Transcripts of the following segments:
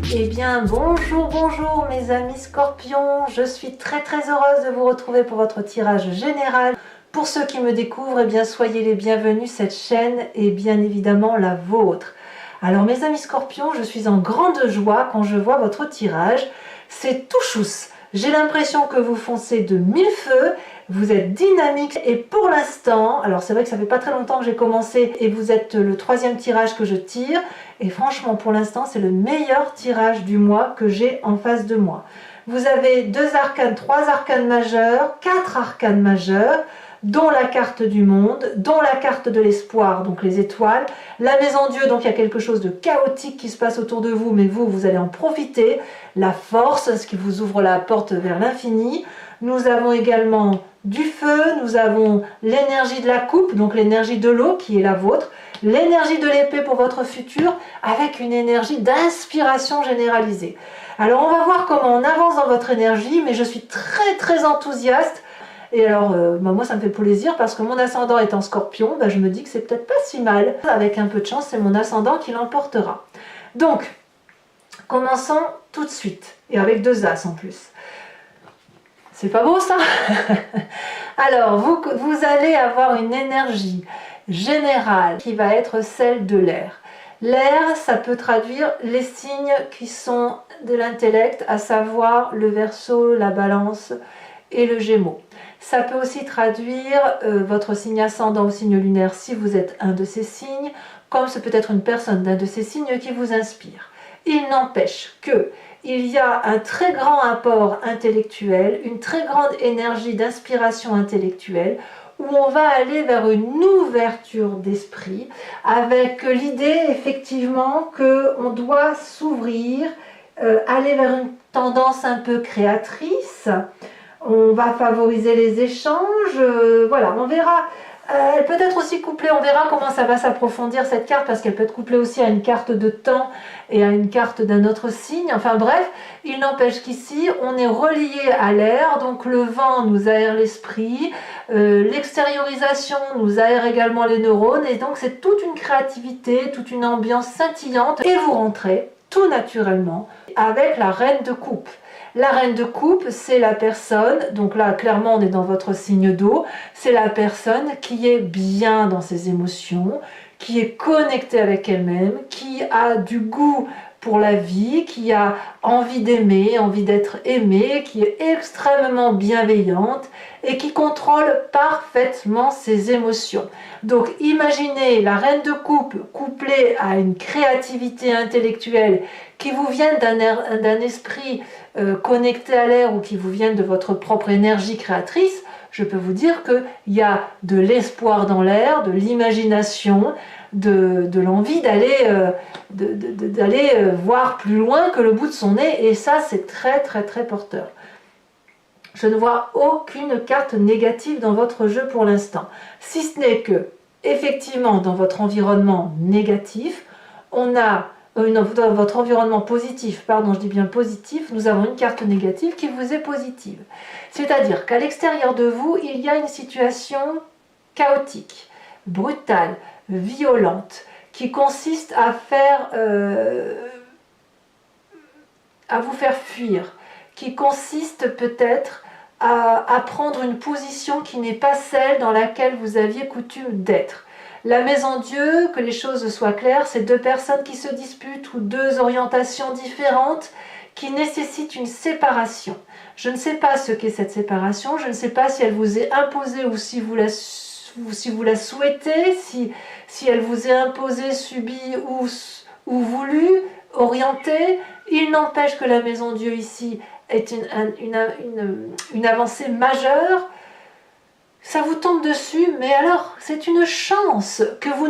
Eh bien bonjour mes amis scorpions, je suis très heureuse de vous retrouver pour votre tirage général. Pour ceux qui me découvrent, eh bien soyez les bienvenus, cette chaîne est bien évidemment la vôtre. Alors mes amis scorpions, je suis en grande joie quand je vois votre tirage, c'est tout chousse. J'ai l'impression que vous foncez de mille feux, vous êtes dynamique et pour l'instant, alors c'est vrai que ça fait pas très longtemps que j'ai commencé et vous êtes le troisième tirage que je tire et franchement pour l'instant c'est le meilleur tirage du mois que j'ai en face de moi. Vous avez 2 arcanes, 3 arcanes majeurs, 4 arcanes majeurs, dont la carte du monde, dont la carte de l'espoir, donc les étoiles, la maison Dieu, donc il y a quelque chose de chaotique qui se passe autour de vous, mais vous allez en profiter, la force, ce qui vous ouvre la porte vers l'infini. Nous avons également du feu, nous avons l'énergie de la coupe, donc l'énergie de l'eau qui est la vôtre, l'énergie de l'épée pour votre futur, avec une énergie d'inspiration généralisée. Alors on va voir comment on avance dans votre énergie, mais je suis très enthousiaste. Et alors, moi ça me fait plaisir parce que mon ascendant est en scorpion, je me dis que c'est peut-être pas si mal. Avec un peu de chance, c'est mon ascendant qui l'emportera. Donc, commençons tout de suite. Et avec 2 as en plus. C'est pas beau ça? Alors, vous allez avoir une énergie générale qui va être celle de l'air. L'air, ça peut traduire les signes qui sont de l'intellect, à savoir le Verseau, la Balance et le Gémeaux. Ça peut aussi traduire votre signe ascendant ou signe lunaire si vous êtes un de ces signes, comme ce peut être une personne d'un de ces signes qui vous inspire. Il n'empêche que il y a un très grand apport intellectuel, une très grande énergie d'inspiration intellectuelle, où on va aller vers une ouverture d'esprit, avec l'idée effectivement qu'on doit s'ouvrir, aller vers une tendance un peu créatrice. On va favoriser les échanges, voilà, on verra. Elle peut être aussi couplée, on verra comment ça va s'approfondir cette carte, parce qu'elle peut être couplée aussi à une carte de temps et à une carte d'un autre signe. Enfin bref, il n'empêche qu'ici, on est relié à l'air, donc le vent nous aère l'esprit, l'extériorisation nous aère également les neurones, et donc c'est toute une créativité, toute une ambiance scintillante, et vous rentrez tout naturellement avec la reine de coupe. La reine de coupe, c'est la personne, donc là clairement on est dans votre signe d'eau, c'est la personne qui est bien dans ses émotions, qui est connectée avec elle-même, qui a du goût pour la vie, qui a envie d'aimer, envie d'être aimée, qui est extrêmement bienveillante et qui contrôle parfaitement ses émotions. Donc imaginez la reine de coupe couplée à une créativité intellectuelle qui vous vient d'un esprit connecté à l'air ou qui vous viennent de votre propre énergie créatrice, je peux vous dire qu'il y a de l'espoir dans l'air, de l'imagination, de l'envie d'aller voir plus loin que le bout de son nez, et ça c'est très porteur. Je ne vois aucune carte négative dans votre jeu pour l'instant, si ce n'est que, effectivement, dans votre environnement négatif, on a dans votre environnement positif, pardon, je dis bien positif, nous avons une carte négative qui vous est positive. C'est-à-dire qu'à l'extérieur de vous, il y a une situation chaotique, brutale, violente, qui consiste à vous faire fuir, qui consiste peut-être à prendre une position qui n'est pas celle dans laquelle vous aviez coutume d'être. La maison Dieu, que les choses soient claires, c'est 2 personnes qui se disputent ou 2 orientations différentes qui nécessitent une séparation. Je ne sais pas ce qu'est cette séparation, je ne sais pas si elle vous est imposée ou si vous la souhaitez, si elle vous est imposée, subie ou voulue, orientée. Il n'empêche que la maison Dieu ici est une avancée majeure. Ça vous tombe dessus, mais alors c'est une chance que vous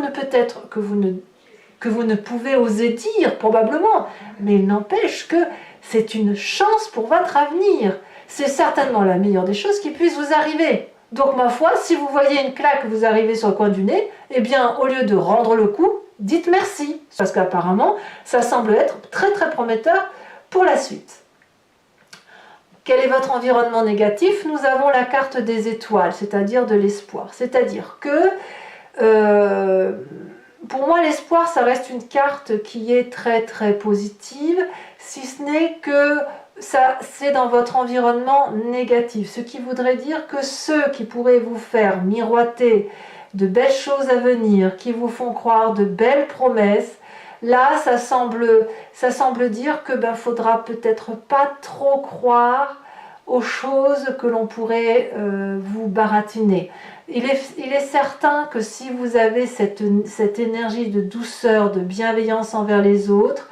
ne pouvez oser dire probablement, mais il n'empêche que c'est une chance pour votre avenir. C'est certainement la meilleure des choses qui puisse vous arriver. Donc ma foi, si vous voyez une claque vous arriver sur le coin du nez, eh bien au lieu de rendre le coup, dites merci, parce qu'apparemment ça semble être très prometteur pour la suite. Quel est votre environnement négatif? Nous avons la carte des étoiles, c'est-à-dire de l'espoir. C'est-à-dire que, pour moi, l'espoir, ça reste une carte qui est très positive. si ce n'est que ça, c'est dans votre environnement négatif. Ce qui voudrait dire que ceux qui pourraient vous faire miroiter de belles choses à venir, qui vous font croire de belles promesses, là, ça semble dire que faudra peut-être pas trop croire aux choses que l'on pourrait vous baratiner. Il est certain que si vous avez cette énergie de douceur, de bienveillance envers les autres,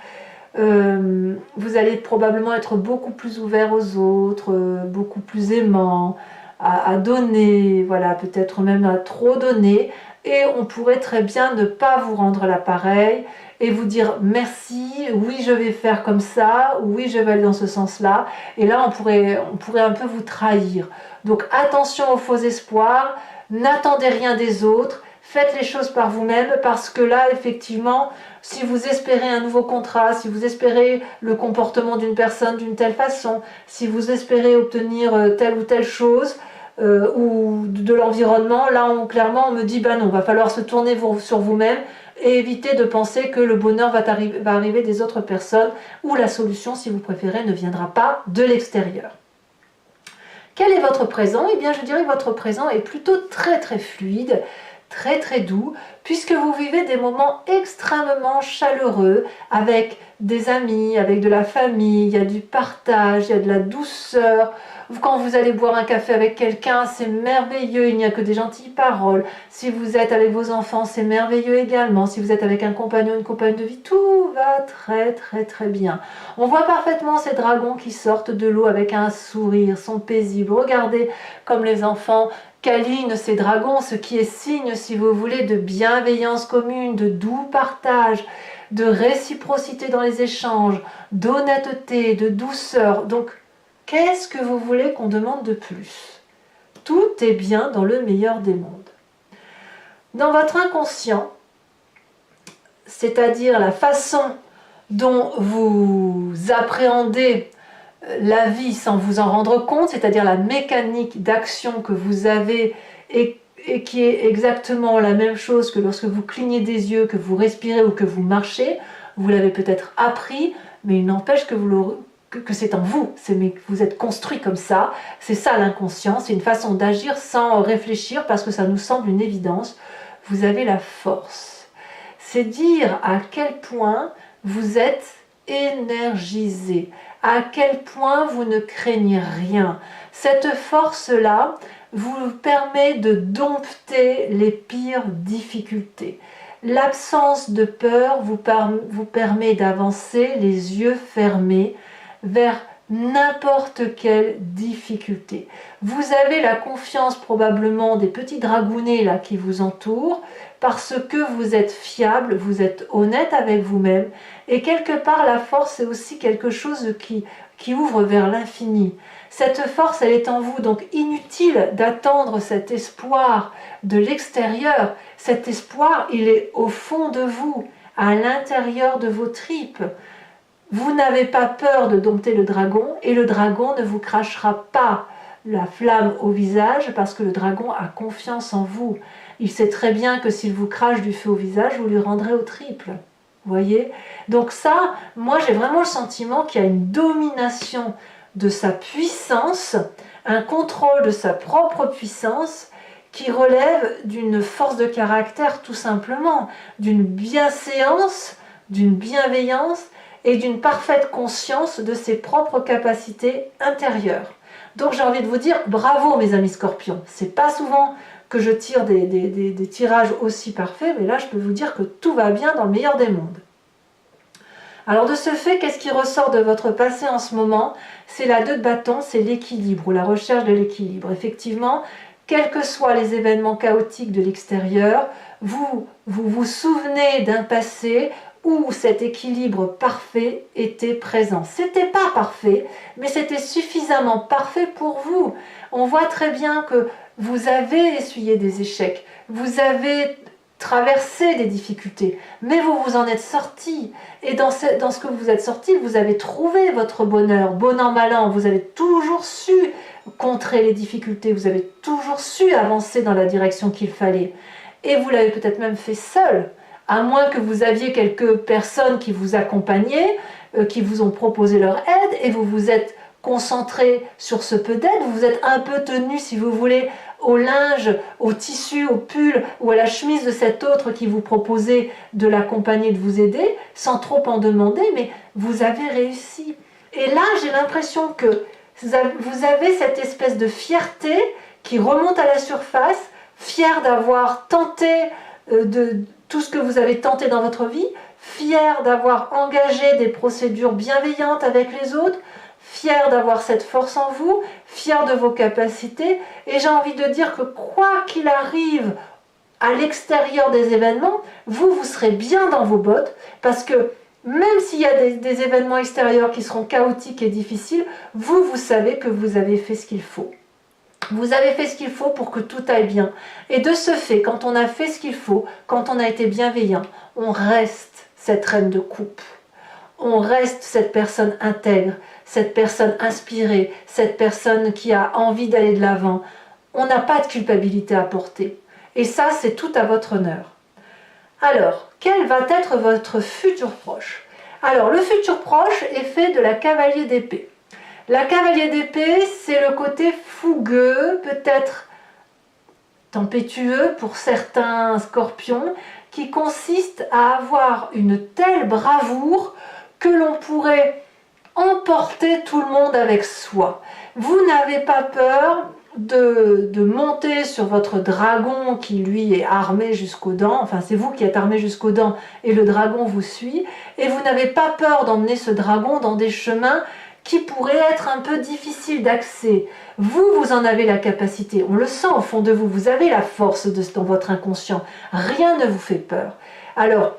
vous allez probablement être beaucoup plus ouvert aux autres, beaucoup plus aimant, à donner, voilà, peut-être même à trop donner, et on pourrait très bien ne pas vous rendre l'appareil et vous dire merci, oui je vais faire comme ça, oui je vais aller dans ce sens-là, et là on pourrait un peu vous trahir. Donc attention aux faux espoirs, n'attendez rien des autres, faites les choses par vous-même, parce que là effectivement, si vous espérez un nouveau contrat, si vous espérez le comportement d'une personne d'une telle façon, si vous espérez obtenir telle ou telle chose, ou de l'environnement, là clairement on me dit non, va falloir se tourner sur vous-même et éviter de penser que le bonheur va arriver des autres personnes, ou la solution, si vous préférez, ne viendra pas de l'extérieur. Quel est votre présent? Eh bien je dirais que votre présent est plutôt très très fluide, très très doux, puisque vous vivez des moments extrêmement chaleureux avec des amis, avec de la famille, il y a du partage, il y a de la douceur. Quand vous allez boire un café avec quelqu'un, c'est merveilleux, il n'y a que des gentilles paroles. Si vous êtes avec vos enfants, c'est merveilleux également. Si vous êtes avec un compagnon, une compagne de vie, tout va très très très bien. On voit parfaitement ces dragons qui sortent de l'eau avec un sourire, sont paisibles. Regardez comme les enfants câlinent ces dragons, ce qui est signe, si vous voulez, de bienveillance commune, de doux partage, de réciprocité dans les échanges, d'honnêteté, de douceur. Donc, qu'est-ce que vous voulez qu'on demande de plus? Tout est bien dans le meilleur des mondes. Dans votre inconscient, c'est-à-dire la façon dont vous appréhendez la vie sans vous en rendre compte, c'est-à-dire la mécanique d'action que vous avez et qui est exactement la même chose que lorsque vous clignez des yeux, que vous respirez ou que vous marchez, vous l'avez peut-être appris, mais il n'empêche que c'est en vous, vous êtes construit comme ça, c'est ça l'inconscient, c'est une façon d'agir sans réfléchir parce que ça nous semble une évidence. Vous avez la force. C'est dire à quel point vous êtes énergisé, à quel point vous ne craignez rien. Cette force-là vous permet de dompter les pires difficultés. L'absence de peur vous permet d'avancer les yeux fermés vers n'importe quelle difficulté. Vous avez la confiance probablement des petits dragounets là qui vous entourent parce que vous êtes fiable, vous êtes honnête avec vous-même, et quelque part la force c'est aussi quelque chose qui ouvre vers l'infini. Cette force elle est en vous, donc inutile d'attendre cet espoir de l'extérieur. Cet espoir il est au fond de vous, à l'intérieur de vos tripes. Vous n'avez pas peur de dompter le dragon, et le dragon ne vous crachera pas la flamme au visage parce que le dragon a confiance en vous. Il sait très bien que s'il vous crache du feu au visage, vous lui rendrez au triple. Vous voyez? Donc ça, moi j'ai vraiment le sentiment qu'il y a une domination de sa puissance, un contrôle de sa propre puissance qui relève d'une force de caractère tout simplement, d'une bienséance, d'une bienveillance et d'une parfaite conscience de ses propres capacités intérieures. Donc j'ai envie de vous dire bravo mes amis scorpions. C'est pas souvent que je tire des tirages aussi parfaits, mais là je peux vous dire que tout va bien dans le meilleur des mondes. Alors de ce fait, qu'est-ce qui ressort de votre passé en ce moment? C'est la 2 de bâton, c'est l'équilibre ou la recherche de l'équilibre. Effectivement, quels que soient les événements chaotiques de l'extérieur, vous souvenez d'un passé où cet équilibre parfait était présent. C'était pas parfait, mais c'était suffisamment parfait pour vous. On voit très bien que vous avez essuyé des échecs, vous avez traversé des difficultés, mais vous vous en êtes sorti. Et dans ce que vous êtes sorti, vous avez trouvé votre bonheur, bon an, mal an. Vous avez toujours su contrer les difficultés, vous avez toujours su avancer dans la direction qu'il fallait. Et vous l'avez peut-être même fait seul, à moins que vous aviez quelques personnes qui vous accompagnaient, qui vous ont proposé leur aide et vous vous êtes concentré sur ce peu d'aide, vous vous êtes un peu tenu, si vous voulez, au linge, au tissu, au pull ou à la chemise de cet autre qui vous proposait de l'accompagner, de vous aider, sans trop en demander, mais vous avez réussi. Et là, j'ai l'impression que vous avez cette espèce de fierté qui remonte à la surface, fier d'avoir tenté de tout ce que vous avez tenté dans votre vie, fier d'avoir engagé des procédures bienveillantes avec les autres, fier d'avoir cette force en vous, fier de vos capacités. Et j'ai envie de dire que quoi qu'il arrive à l'extérieur des événements, vous serez bien dans vos bottes, parce que même s'il y a des événements extérieurs qui seront chaotiques et difficiles, vous savez que vous avez fait ce qu'il faut. Vous avez fait ce qu'il faut pour que tout aille bien. Et de ce fait, quand on a fait ce qu'il faut, quand on a été bienveillant, on reste cette reine de coupe. On reste cette personne intègre, cette personne inspirée, cette personne qui a envie d'aller de l'avant. On n'a pas de culpabilité à porter. Et ça, c'est tout à votre honneur. Alors, quel va être votre futur proche? Alors, le futur proche est fait de la cavalier d'épée. La cavalier d'épée, c'est le côté fougueux, peut-être tempétueux pour certains scorpions, qui consiste à avoir une telle bravoure que l'on pourrait emporter tout le monde avec soi. Vous n'avez pas peur de monter sur votre dragon qui lui est armé jusqu'aux dents, enfin c'est vous qui êtes armé jusqu'aux dents et le dragon vous suit, et vous n'avez pas peur d'emmener ce dragon dans des chemins qui pourraient être un peu difficiles d'accès. Vous en avez la capacité, on le sent au fond de vous, vous avez la force dans votre inconscient, rien ne vous fait peur. Alors,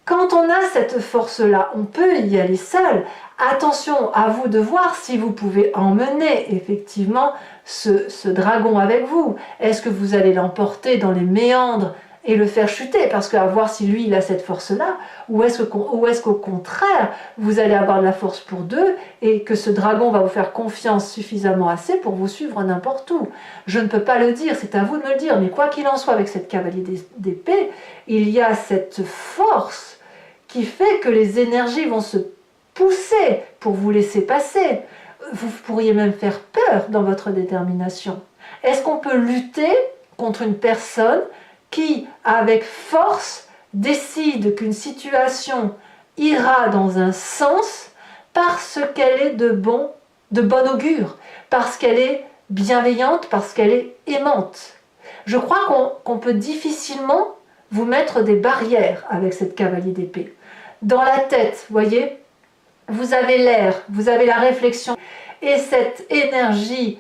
quand on a cette force-là, on peut y aller seul. Attention à vous de voir si vous pouvez emmener effectivement ce dragon avec vous. Est-ce que vous allez l'emporter dans les méandres et le faire chuter, parce qu'à voir si lui il a cette force-là, ou est-ce qu'au contraire, vous allez avoir de la force pour deux, et que ce dragon va vous faire confiance suffisamment assez pour vous suivre n'importe où. Je ne peux pas le dire, c'est à vous de me le dire, mais quoi qu'il en soit, avec cette cavalier d'épée, il y a cette force qui fait que les énergies vont se pousser pour vous laisser passer. Vous pourriez même faire peur dans votre détermination. Est-ce qu'on peut lutter contre une personne qui, avec force, décide qu'une situation ira dans un sens parce qu'elle est de bon augure, parce qu'elle est bienveillante, parce qu'elle est aimante? Je crois qu'on peut difficilement vous mettre des barrières avec cette cavalier d'épée. Dans la tête, voyez, vous avez l'air, vous avez la réflexion, et cette énergie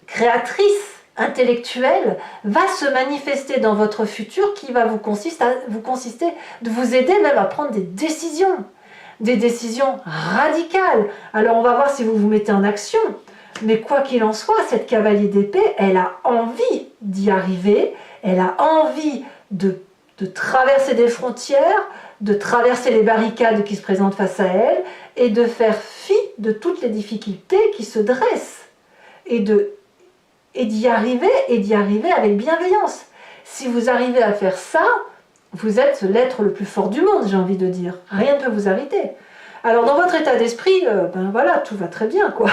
créatrice, intellectuelle, va se manifester dans votre futur, qui va vous consister de vous aider même à prendre des décisions radicales. Alors on va voir si vous vous mettez en action, mais quoi qu'il en soit, cette cavalier d'épée, elle a envie d'y arriver, elle a envie de traverser des frontières, de traverser les barricades qui se présentent face à elle, et de faire fi de toutes les difficultés qui se dressent, et d'y arriver avec bienveillance. Si vous arrivez à faire ça, vous êtes l'être le plus fort du monde, j'ai envie de dire. Rien ne peut vous arrêter. Alors dans votre état d'esprit, ben voilà, tout va très bien, quoi.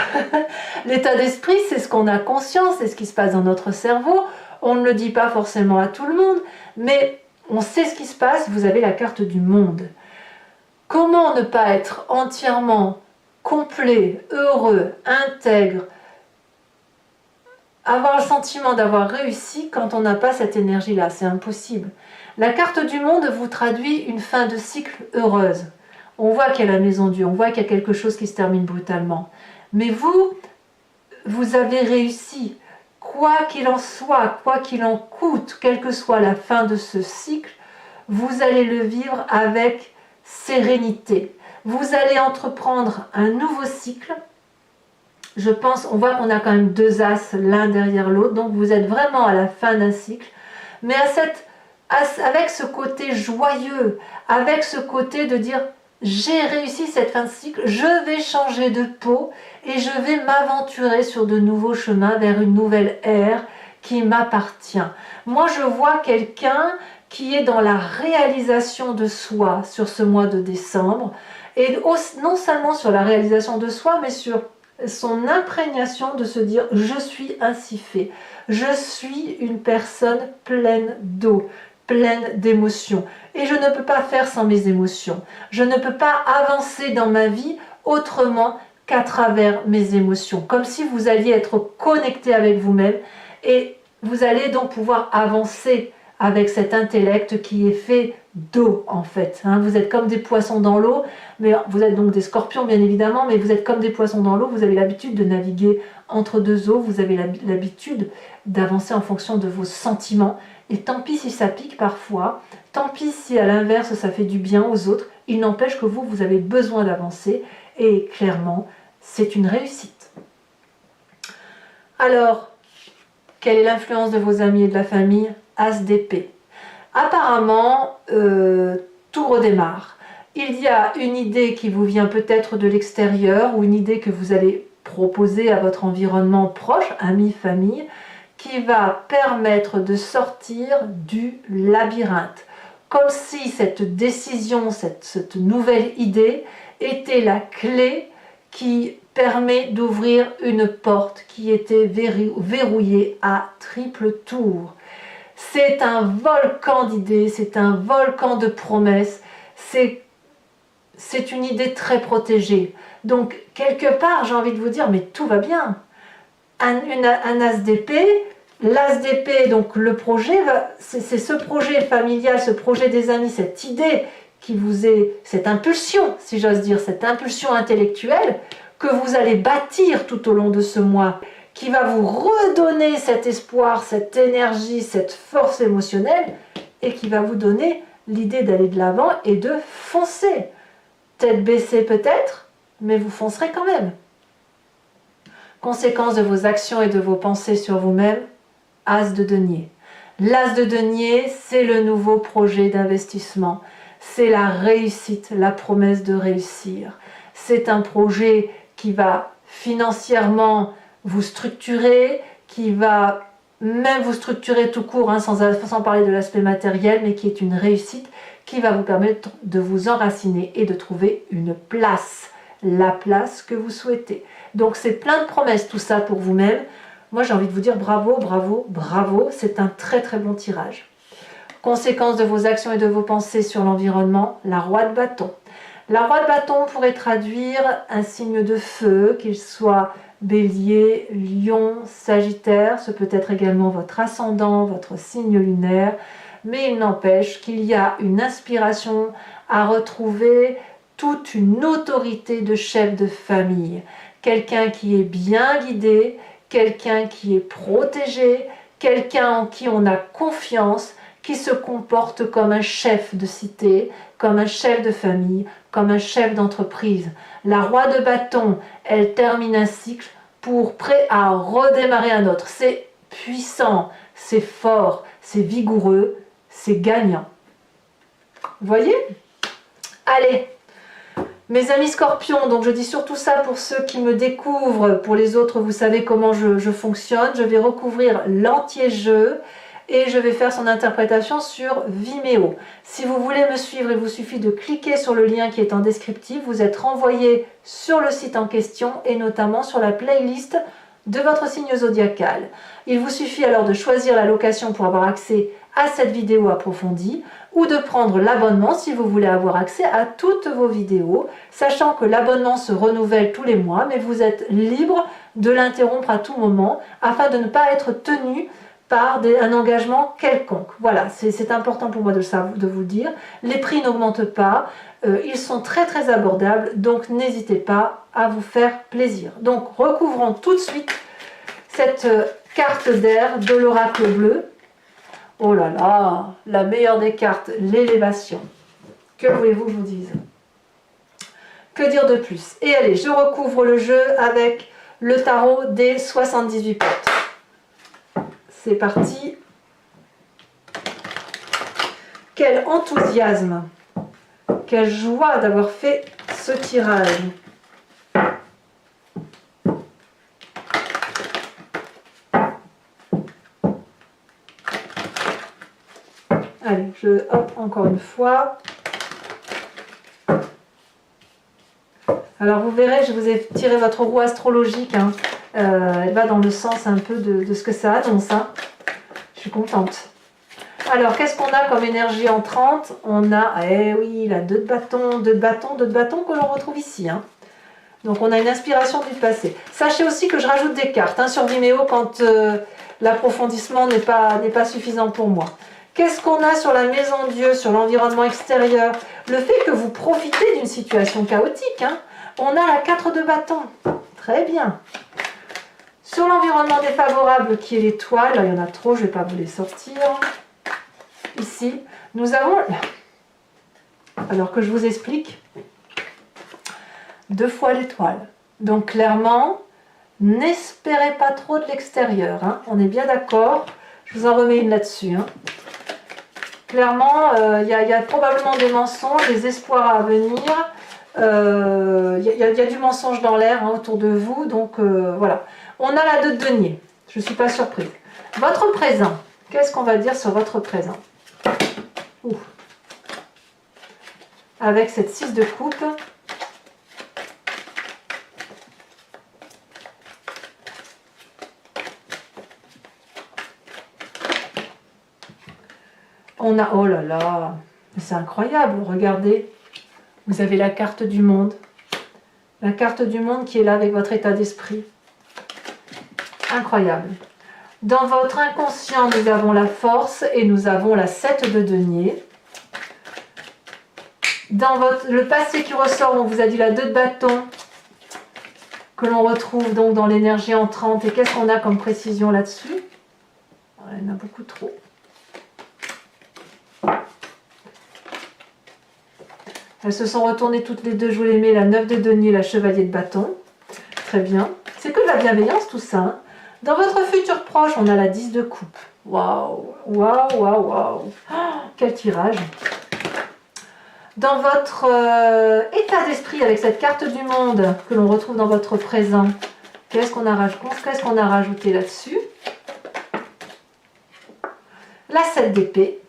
L'état d'esprit, c'est ce qu'on a conscience, c'est ce qui se passe dans notre cerveau. On ne le dit pas forcément à tout le monde, mais on sait ce qui se passe, vous avez la carte du monde. Comment ne pas être entièrement complet, heureux, intègre, avoir le sentiment d'avoir réussi quand on n'a pas cette énergie-là? C'est impossible. La carte du monde vous traduit une fin de cycle heureuse. On voit qu'il y a la maison Dieu, on voit qu'il y a quelque chose qui se termine brutalement. Mais vous avez réussi. Quoi qu'il en soit, quoi qu'il en coûte, quelle que soit la fin de ce cycle, vous allez le vivre avec sérénité. Vous allez entreprendre un nouveau cycle. Je pense, on voit qu'on a quand même deux as l'un derrière l'autre, donc vous êtes vraiment à la fin d'un cycle, mais avec ce côté joyeux, avec ce côté de dire j'ai réussi cette fin de cycle, je vais changer de peau et je vais m'aventurer sur de nouveaux chemins vers une nouvelle ère qui m'appartient. Moi je vois quelqu'un qui est dans la réalisation de soi sur ce mois de décembre, Et non seulement sur la réalisation de soi, mais sur son imprégnation de se dire « je suis ainsi fait, je suis une personne pleine d'eau, pleine d'émotions, et je ne peux pas faire sans mes émotions. Je ne peux pas avancer dans ma vie autrement qu'à travers mes émotions. » Comme si vous alliez être connecté avec vous-même et vous allez donc pouvoir avancer avec cet intellect qui est fait d'eau en fait. Vous êtes comme des poissons dans l'eau, mais vous êtes donc des scorpions bien évidemment, mais vous êtes comme des poissons dans l'eau, vous avez l'habitude de naviguer entre deux eaux, vous avez l'habitude d'avancer en fonction de vos sentiments, et tant pis si ça pique parfois, tant pis si à l'inverse ça fait du bien aux autres, il n'empêche que vous avez besoin d'avancer, et clairement, c'est une réussite. Alors, quelle est l'influence de vos amis et de la famille? As d'épée. Apparemment, tout redémarre. Il y a une idée qui vous vient peut-être de l'extérieur ou une idée que vous allez proposer à votre environnement proche, amis, famille, qui va permettre de sortir du labyrinthe. Comme si cette décision, cette nouvelle idée était la clé qui permet d'ouvrir une porte qui était verrouillée à triple tour. C'est un volcan d'idées, c'est un volcan de promesses, c'est une idée très protégée. Donc, quelque part, j'ai envie de vous dire, mais tout va bien. Un as d'épée, l'as d'épée, donc le projet, c'est ce projet familial, ce projet des amis, cette idée qui vous est, cette impulsion, si j'ose dire, cette impulsion intellectuelle que vous allez bâtir tout au long de ce mois, qui va vous redonner cet espoir, cette énergie, cette force émotionnelle, et qui va vous donner l'idée d'aller de l'avant et de foncer. Tête baissée peut-être, mais vous foncerez quand même. Conséquence de vos actions et de vos pensées sur vous-même, as de denier. L'as de denier, c'est le nouveau projet d'investissement. C'est la réussite, la promesse de réussir. C'est un projet qui va financièrement vous structurer, qui va même vous structurer tout court, sans parler de l'aspect matériel, mais qui est une réussite qui va vous permettre de vous enraciner et de trouver une place, la place que vous souhaitez. Donc c'est plein de promesses tout ça pour vous-même. Moi j'ai envie de vous dire bravo, bravo, bravo, c'est un très très bon tirage. Conséquence de vos actions et de vos pensées sur l'environnement, la roue de bâton. La roue de bâton pourrait traduire un signe de feu, qu'il soit Bélier, Lion, Sagittaire, ce peut être également votre ascendant, votre signe lunaire, mais il n'empêche qu'il y a une inspiration à retrouver toute une autorité de chef de famille, quelqu'un qui est bien guidé, quelqu'un qui est protégé, quelqu'un en qui on a confiance, qui se comporte comme un chef de cité, comme un chef de famille, comme un chef d'entreprise. La roue de bâton, elle termine un cycle prêt à redémarrer un autre. C'est puissant, c'est fort, c'est vigoureux, c'est gagnant. Vous voyez? Allez, mes amis scorpions, donc je dis surtout ça pour ceux qui me découvrent, pour les autres vous savez comment je fonctionne. Je vais recouvrir l'entier-jeu et je vais faire son interprétation sur Vimeo. Si vous voulez me suivre, il vous suffit de cliquer sur le lien qui est en descriptif. Vous êtes renvoyé sur le site en question et notamment sur la playlist de votre signe zodiacal. Il vous suffit alors de choisir la location pour avoir accès à cette vidéo approfondie ou de prendre l'abonnement si vous voulez avoir accès à toutes vos vidéos, sachant que l'abonnement se renouvelle tous les mois, mais vous êtes libre de l'interrompre à tout moment afin de ne pas être tenu par un engagement quelconque. Voilà, c'est important pour moi de vous le dire. Les prix n'augmentent pas, ils sont très très abordables, donc n'hésitez pas à vous faire plaisir. Donc recouvrons tout de suite cette carte d'air de l'oracle bleu. Oh là là, la meilleure des cartes, l'élévation. Que voulez-vous que je vous dise? Que dire de plus? Et allez, je recouvre le jeu avec le tarot des 78 portes. C'est parti. Quel enthousiasme, quelle joie d'avoir fait ce tirage. Allez, hop, encore une fois. Alors vous verrez, je vous ai tiré votre roue astrologique. Hein. Elle va dans le sens un peu de ce que ça annonce. Hein. Je suis contente. Alors, qu'est-ce qu'on a comme énergie entrante? On a, eh oui, la 2 de bâton, 2 de bâton, 2 de bâton que l'on retrouve ici. Hein. Donc, on a une inspiration du passé. Sachez aussi que je rajoute des cartes hein, sur Vimeo quand l'approfondissement n'est pas suffisant pour moi. Qu'est-ce qu'on a sur la maison Dieu, sur l'environnement extérieur? Le fait que vous profitez d'une situation chaotique. Hein. On a la 4 de bâton. Très bien. Sur l'environnement défavorable qui est l'étoile, il y en a trop, je ne vais pas vous les sortir. Ici, nous avons, alors que je vous explique, 2 fois l'étoile. Donc clairement, n'espérez pas trop de l'extérieur. Hein. On est bien d'accord. Je vous en remets une là-dessus. Hein. Clairement, il y a probablement des mensonges, des espoirs à venir. Il y a du mensonge dans l'air hein, autour de vous. Donc voilà. On a la 2 de denier. Je ne suis pas surprise. Votre présent. Qu'est-ce qu'on va dire sur votre présent? Ouh. Avec cette 6 de coupe. On a, oh là là, c'est incroyable, regardez. Vous avez la carte du monde. La carte du monde qui est là avec votre état d'esprit. Incroyable. Dans votre inconscient, nous avons la force et nous avons la 7 de denier. Dans le passé qui ressort, on vous a dit la 2 de bâton, que l'on retrouve donc dans l'énergie entrante. Et qu'est-ce qu'on a comme précision là-dessus? Il y en a beaucoup trop. Elles se sont retournées toutes les deux, je vous les mets, la 9 de denier, la chevalier de bâton. Très bien. C'est que de la bienveillance tout ça. Hein. Dans votre futur proche, on a la 10 de coupe. Waouh, waouh, waouh, waouh. Quel tirage. Dans votre état d'esprit, avec cette carte du monde que l'on retrouve dans votre présent, qu'est-ce qu'on a rajouté là-dessus? La 7 d'épée.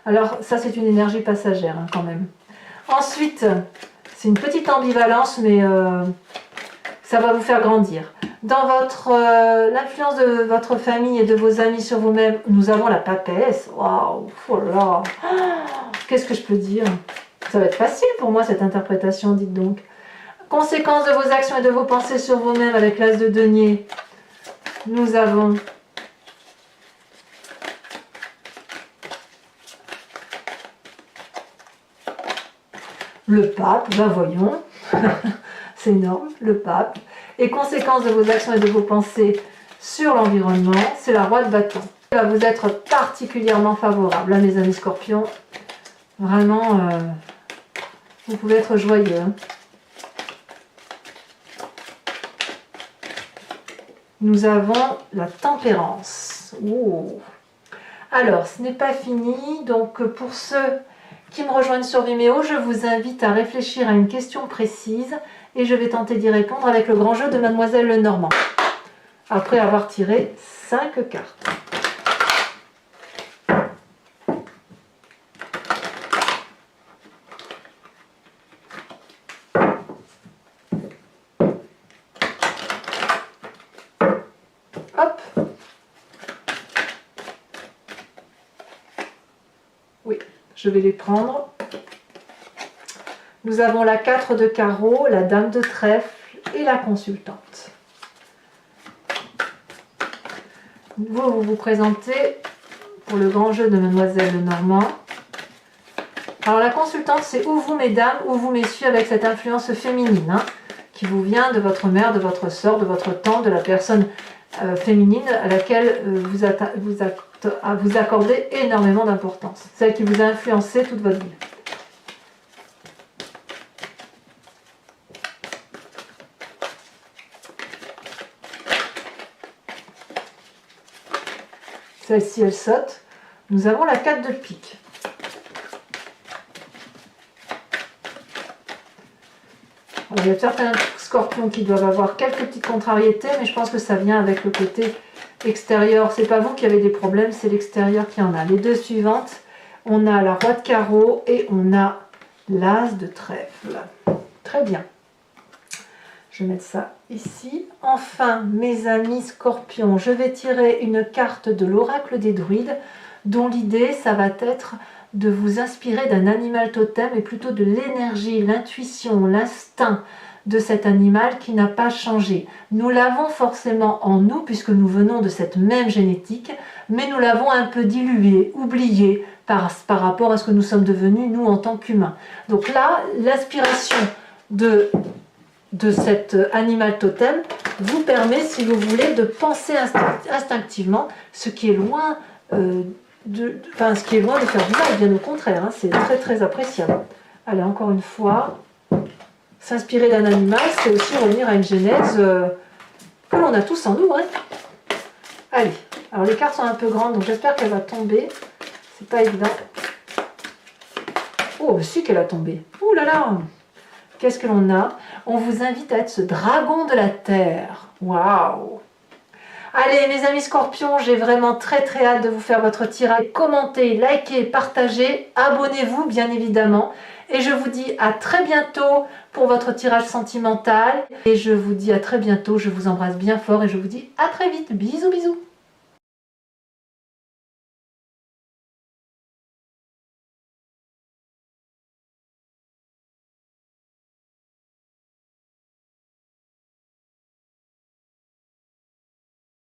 Alors, ça, c'est une énergie passagère, hein, quand même. Ensuite, c'est une petite ambivalence, mais ça va vous faire grandir. Dans l'influence de votre famille et de vos amis sur vous-même, nous avons la papesse. Waouh, oh là là. Qu'est-ce que je peux dire? Ça va être facile pour moi, cette interprétation, dites donc. Conséquence de vos actions et de vos pensées sur vous-même avec l'as de denier. Nous avons le pape, ben voyons, c'est énorme, le pape. Et conséquence de vos actions et de vos pensées sur l'environnement, c'est la roi de bâton. Ça va vous être particulièrement favorable, hein, mes amis scorpions. Vraiment, vous pouvez être joyeux. Hein. Nous avons la tempérance. Oh. Alors, ce n'est pas fini, donc pour ceux qui me rejoignent sur Vimeo, je vous invite à réfléchir à une question précise et je vais tenter d'y répondre avec le grand jeu de Mademoiselle Lenormand, après avoir tiré 5 cartes. Hop. Oui. Je vais les prendre. Nous avons la 4 de carreau, la dame de trèfle et la consultante. Vous vous présentez pour le grand jeu de Mademoiselle Lenormand. Alors la consultante, c'est ou vous mesdames ou vous messieurs avec cette influence féminine hein, qui vous vient de votre mère, de votre sœur, de votre tante, de la personne féminine à laquelle vous accordez énormément d'importance. Celle qui vous a influencé toute votre vie. Celle-ci, elle saute. Nous avons la 4 de pique. Alors, il y a certains scorpions qui doivent avoir quelques petites contrariétés, mais je pense que ça vient avec le côté extérieur. C'est pas vous qui avez des problèmes, c'est l'extérieur qui en a. Les deux suivantes, on a la roi de carreau et on a l'as de trèfle. Très bien. Je vais mettre ça ici. Enfin, mes amis scorpions, je vais tirer une carte de l'oracle des druides, dont l'idée, ça va être de vous inspirer d'un animal totem, et plutôt de l'énergie, l'intuition, l'instinct de cet animal qui n'a pas changé. Nous l'avons forcément en nous, puisque nous venons de cette même génétique, mais nous l'avons un peu dilué, oublié, par rapport à ce que nous sommes devenus, nous, en tant qu'humains. Donc là, l'inspiration de cet animal totem vous permet, si vous voulez, de penser instinctivement, ce qui est loin de faire du mal, bien au contraire, hein, c'est très très appréciable. Allez, encore une fois, s'inspirer d'un animal, c'est aussi revenir à une genèse que l'on a tous en nous. Hein. Allez, alors les cartes sont un peu grandes, donc j'espère qu'elle va tomber. C'est pas évident. Oh, si qu'elle a tombé. Ouh là là. Qu'est-ce que l'on a? On vous invite à être ce dragon de la terre. Waouh! Allez, mes amis scorpions, j'ai vraiment très très hâte de vous faire votre tirage. Commentez, likez, partagez, abonnez-vous bien évidemment. Et je vous dis à très bientôt pour votre tirage sentimental. Et je vous dis à très bientôt, je vous embrasse bien fort et je vous dis à très vite. Bisous bisous!